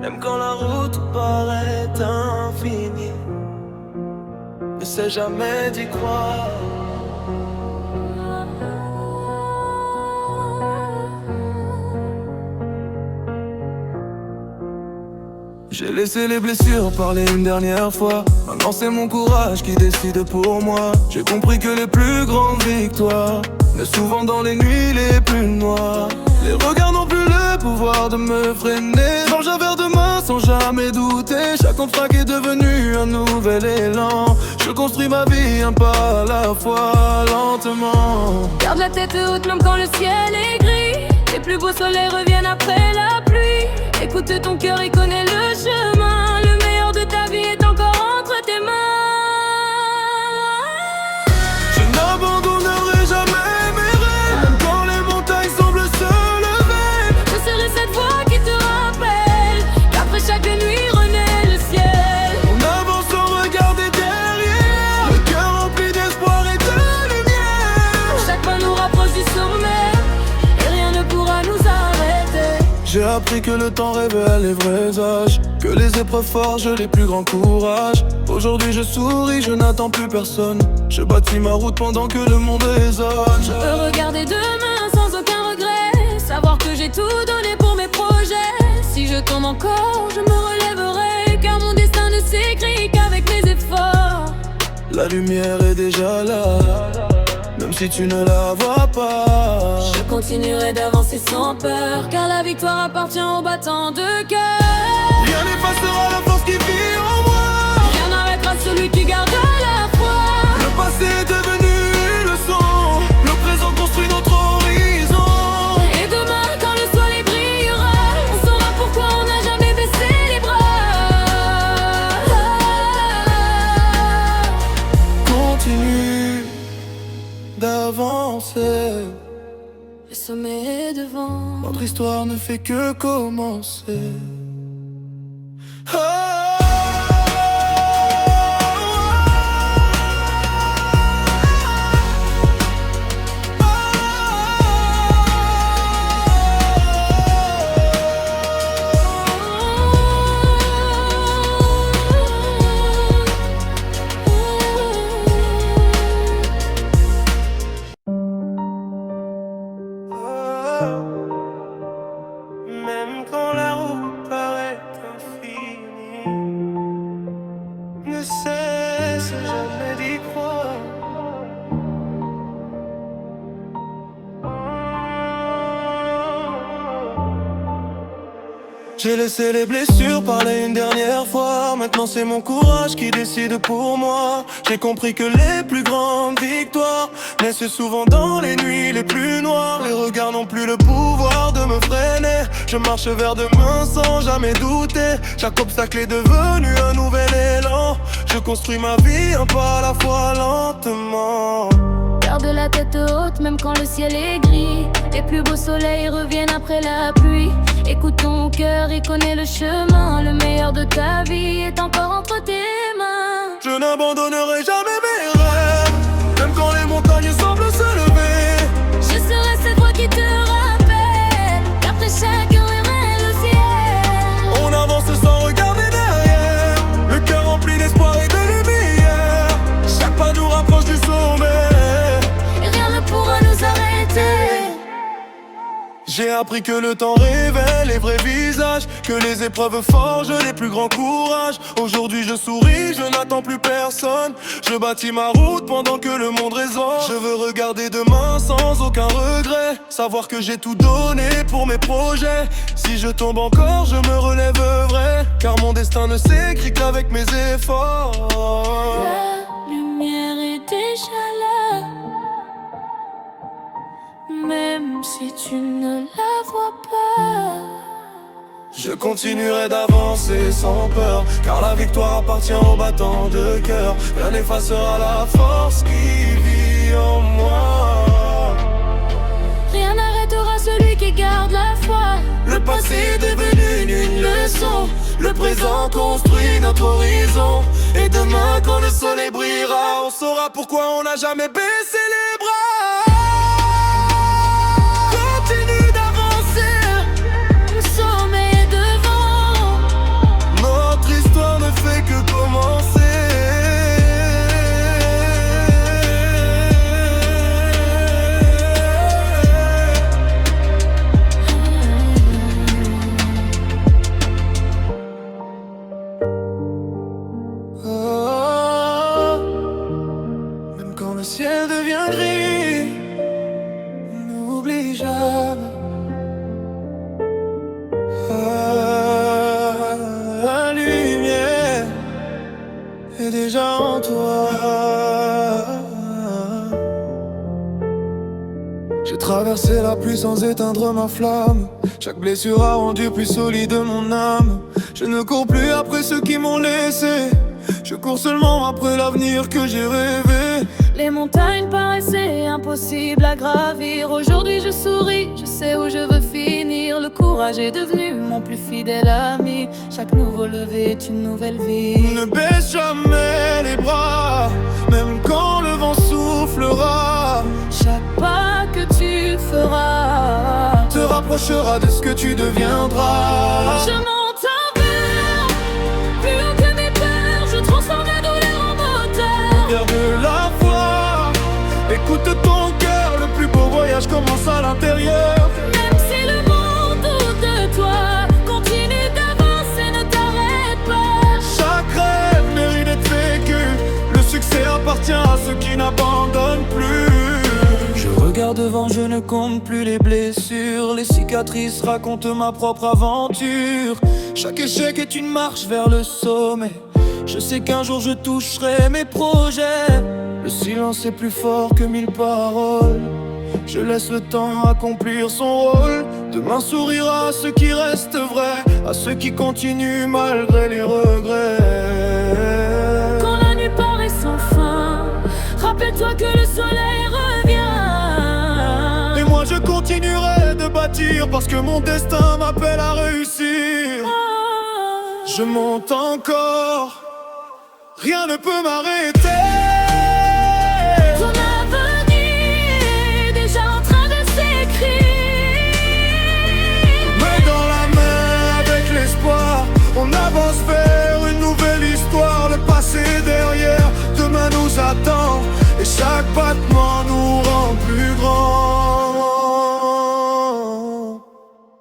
Même quand la route paraît infinie, ne sais jamais d'y croire. J'ai laissé les blessures parler une dernière fois. Maintenant c'est mon courage qui décide pour moi. J'ai compris que les plus grandes victoires naissent souvent dans les nuits les plus noires. Les regards n'ont plus le pouvoir de me freiner. Change un verre de main sans jamais douter. Chaque contrat est devenu un nouvel élan. Je construis ma vie un pas à la fois, lentement. Garde la tête haute même quand le ciel est gris. Les plus beaux soleils reviennent après la pluie. Écoute ton cœur et connais le chemin. Le meilleur de ta vie est encore entre tes mains. Je n'abandonnerai jamais mes rêves, même quand les montagnes semblent se lever. Je serai cette voix qui te rappelle qu'après chaque nuit renaît le ciel. On avance sans regarder derrière, le cœur rempli d'espoir et de lumière. Chaque pas nous rapproche du sommet et rien ne pourra nous arrêter. J'ai appris que le temps révèle les vrais âges, que les épreuves forgent les plus grands courages. Aujourd'hui je souris, je n'attends plus personne. Je bâtis ma route pendant que le monde résonne. Je peux regarder demain sans aucun regret, savoir que j'ai tout donné pour mes projets. Si je tombe encore, je me relèverai, car mon destin ne s'écrit qu'avec mes efforts. La lumière est déjà là, même si tu ne la vois pas. Je continuerai d'avancer sans peur, car la victoire appartient aux battants de cœur. Rien n'effacera la force qui vit en moi. Rien n'arrêtera celui qui garde la foi. Le passé est devenu une leçon, le présent construit notre horizon. Et demain quand le soleil brillera, on saura pourquoi on n'a jamais baissé les bras. Continue d'avancer, Le sommet est devant. notre histoire ne fait que commencer. Même quand la route paraît infinie, ne cesse jamais d'y croire. J'ai laissé les blessures parler une dernière fois. Maintenant c'est mon courage qui décide pour moi. J'ai compris que les plus grandes victoires naissent souvent dans les nuits les plus noires. Les regards n'ont plus le pouvoir de me freiner. Je marche vers demain sans jamais douter. Chaque obstacle est devenu un nouvel élan. Je construis ma vie un pas à la fois, lentement. Garde la tête haute même quand le ciel est gris. Les plus beaux soleils reviennent après la pluie. Écoute ton cœur et connais le chemin. Le meilleur de ta vie est encore entre tes mains. Je n'abandonnerai jamais mes rêves, même quand les montagnes semblent se lever. Je serai cette voix qui te rappelle qu'après chaque renaît le ciel. On avance sans regarder derrière, le cœur rempli d'espoir et de lumière. Chaque pas nous rapproche du sommet Et rien ne pourra nous arrêter. J'ai appris que le temps révèle les vrais visages, que les épreuves forgent les plus grands courages. Aujourd'hui je souris, je n'attends plus personne. Je bâtis ma route pendant que le monde résonne. Je veux regarder demain sans aucun regret, savoir que j'ai tout donné pour mes projets. Si je tombe encore, je me relèverai, car mon destin ne s'écrit qu'avec mes efforts. La lumière est déjà là, même si tu ne la vois pas. Je continuerai d'avancer sans peur, car la victoire appartient aux battants de cœur. Rien n'effacera la force qui vit en moi. Rien n'arrêtera celui qui garde la foi. Le passé est devenu une leçon, le présent construit notre horizon. Et demain quand le soleil brillera, on saura pourquoi on n'a jamais baissé les bras. Continue d'avancer, le sommet est devant. n'oublie jamais. La lumière est déjà en toi. J'ai traversé la pluie sans éteindre ma flamme. Chaque blessure a rendu plus solide mon âme. Je ne cours plus après ceux qui m'ont laissé. Je cours seulement après l'avenir que j'ai rêvé. Les montagnes paraissaient impossibles à gravir. Aujourd'hui je souris, je sais où je veux finir. Le courage est devenu mon plus fidèle ami. Chaque nouveau lever est une nouvelle vie. Ne baisse jamais les bras, même quand le vent soufflera. Chaque pas que tu feras te rapprochera de ce que tu deviendras. Je monte vers, plus haut que mes peurs. Je transforme la douleur en moteur. Vers de la foi, écoute ton cœur. Le plus beau voyage commence à l'intérieur. Même si le monde doute de toi, continue d'avancer, ne t'arrête pas. Chaque rêve mérite d'être vécu. Le succès appartient à ceux qui n'abandonnent plus. Je regarde devant, je ne compte plus les blessures. Les cicatrices racontent ma propre aventure. Chaque échec est une marche vers le sommet. Je sais qu'un jour je toucherai mes projets. Le silence est plus fort que 1000 paroles. Je laisse le temps accomplir son rôle. Demain sourira à ceux qui restent vrais, à ceux qui continuent malgré les regrets. Quand la nuit paraît sans fin, rappelle-toi que le soleil revient. Et moi je continuerai de bâtir, parce que mon destin m'appelle à réussir. Je monte encore, rien ne peut m'arrêter. Ton avenir est déjà en train de s'écrire. Main dans la main avec l'espoir, on avance vers une nouvelle histoire. Le passé est derrière, demain nous attend. Et chaque battement nous rend plus grands.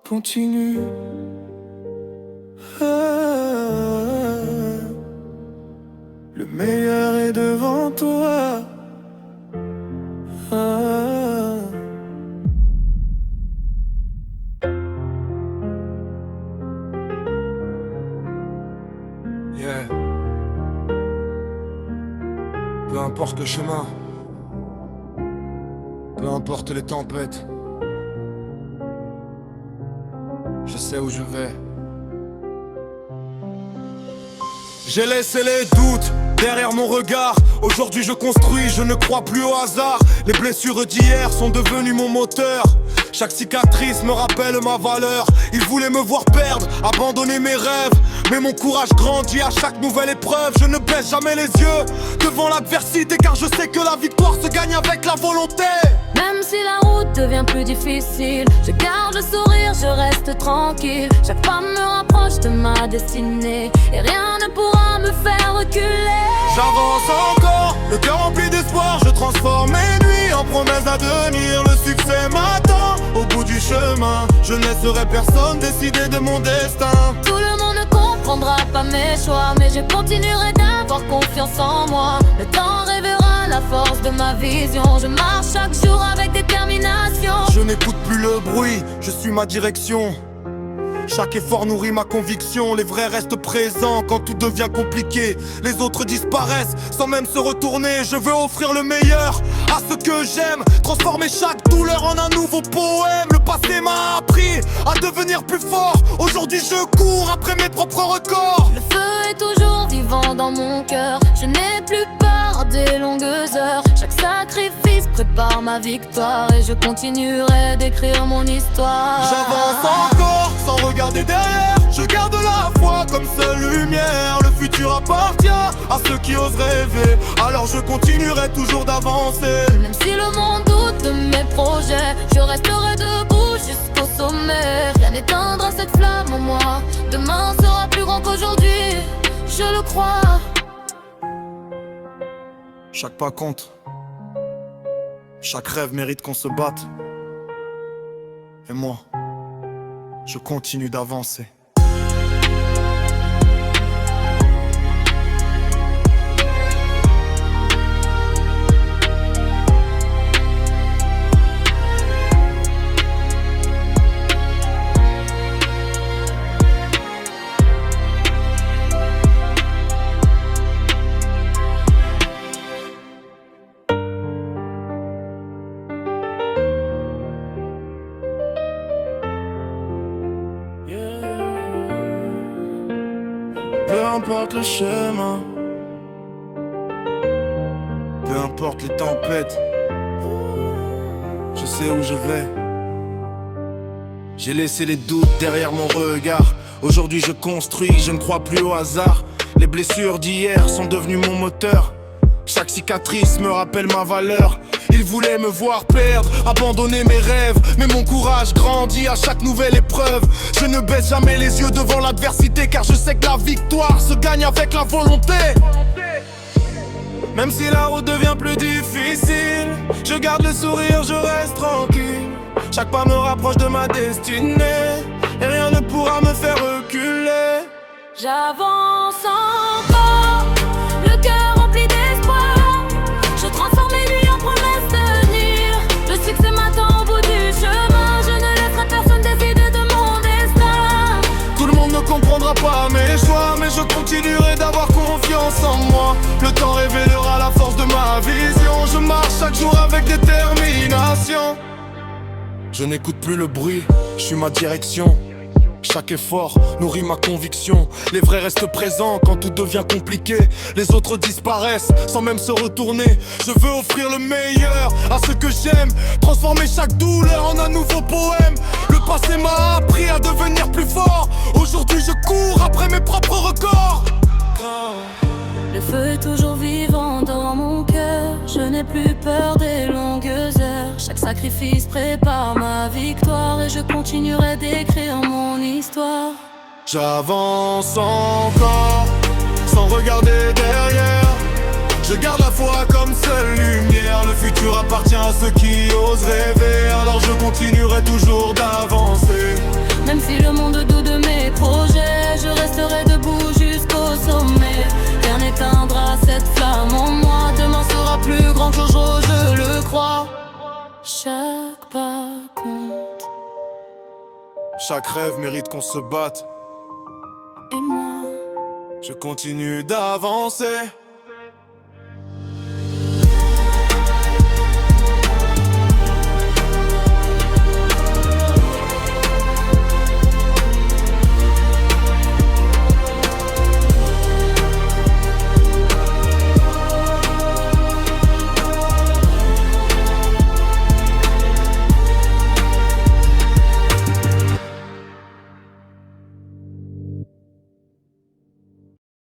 Continue. Le meilleur est devant toi. Yeah. Peu importe le chemin, peu importe les tempêtes, je sais où je vais. J'ai laissé les doutes derrière mon regard. Aujourd'hui je construis, je ne crois plus au hasard. Les blessures d'hier sont devenues mon moteur. Chaque cicatrice me rappelle ma valeur. Ils voulaient me voir perdre, abandonner mes rêves. Mais mon courage grandit à chaque nouvelle épreuve. Je ne baisse jamais les yeux devant l'adversité, car je sais que la victoire se gagne avec la volonté. Même si la route devient plus difficile, je garde le sourire, je reste tranquille. Chaque pas me rapproche de ma destinée, et rien ne pourra me faire reculer. J'avance encore, le cœur rempli d'espoir. Je transforme mes nuits en promesses à venir. Le succès m'attend au bout du chemin. Je ne laisserai personne décider de mon destin. Tout le monde ne comprendra pas mes choix, mais je continuerai d'avoir confiance en moi. Le temps révélera la force de ma vision. Je marche chaque jour avec détermination. Je n'écoute plus le bruit, je suis ma direction. Chaque effort nourrit ma conviction. Les vrais restent présents quand tout devient compliqué. Les autres disparaissent sans même se retourner. Je veux offrir le meilleur à ceux que j'aime, transformer chaque douleur en un nouveau poème. Le passé m'a appris à devenir plus fort. Aujourd'hui je cours après mes propres records. Le feu est toujours vivant dans mon cœur. Je n'ai plus peur des longues heures. Chaque sacrifice prépare ma victoire, et je continuerai d'écrire mon histoire. J'avance encore sans regarder derrière. Je garde la foi comme seule lumière. Le futur appartient à ceux qui osent rêver. Alors je continuerai toujours d'avancer. Même si le monde doute de mes projets, je resterai debout jusqu'au sommet. Rien n'éteindra cette flamme en moi. Demain sera plus grand qu'aujourd'hui, je le crois. Chaque pas compte. Chaque rêve mérite qu'on se batte. Et moi, je continue d'avancer. importe le chemin, peu importe les tempêtes, je sais où je vais. J'ai laissé les doutes derrière mon regard. Aujourd'hui je construis, je ne crois plus au hasard. Les blessures d'hier sont devenues mon moteur. Chaque cicatrice me rappelle ma valeur. Ils voulaient me voir perdre, abandonner mes rêves, mais mon courage grandit à chaque nouvelle épreuve. Je ne baisse jamais les yeux devant l'adversité, car je sais que la victoire se gagne avec la volonté. Même si la route devient plus difficile, je garde le sourire, je reste tranquille. Chaque pas me rapproche de ma destinée, et rien ne pourra me faire reculer. J'avance encore, le cœur rempli d'espoir. Je transforme mes nuits en promesses tenues. Le succès m'attend au bout du chemin. Je ne laisserai personne décider de mon destin. Tout le monde ne comprendra pas mes choix, mais je continuerai d'avoir confiance en moi. Le temps révélera la force de ma vision. Je marche chaque jour avec détermination. Je n'écoute plus le bruit, je suis ma direction. Chaque effort nourrit ma conviction. Les vrais restent présents quand tout devient compliqué. Les autres disparaissent sans même se retourner. Je veux offrir le meilleur à ceux que j'aime, transformer chaque douleur en un nouveau poème. Le passé m'a appris à devenir plus fort. Aujourd'hui je cours après mes propres records. Le feu est toujours vivant dans mon cœur. Je n'ai plus peur des longues heures. Chaque sacrifice prépare ma victoire, et je continuerai d'écrire mon histoire. J'avance encore, sans regarder derrière. Je garde la foi comme seule lumière. Le futur appartient à ceux qui osent rêver. Alors je continuerai toujours d'avancer. Même si le monde doute de mes projets, je resterai debout jusqu'au sommet. Rien n'éteindra cette flamme en moi. Demain sera plus grand que Jojo, je le crois. Chaque pas compte, chaque rêve mérite qu'on se batte. et moi, Je continue d'avancer.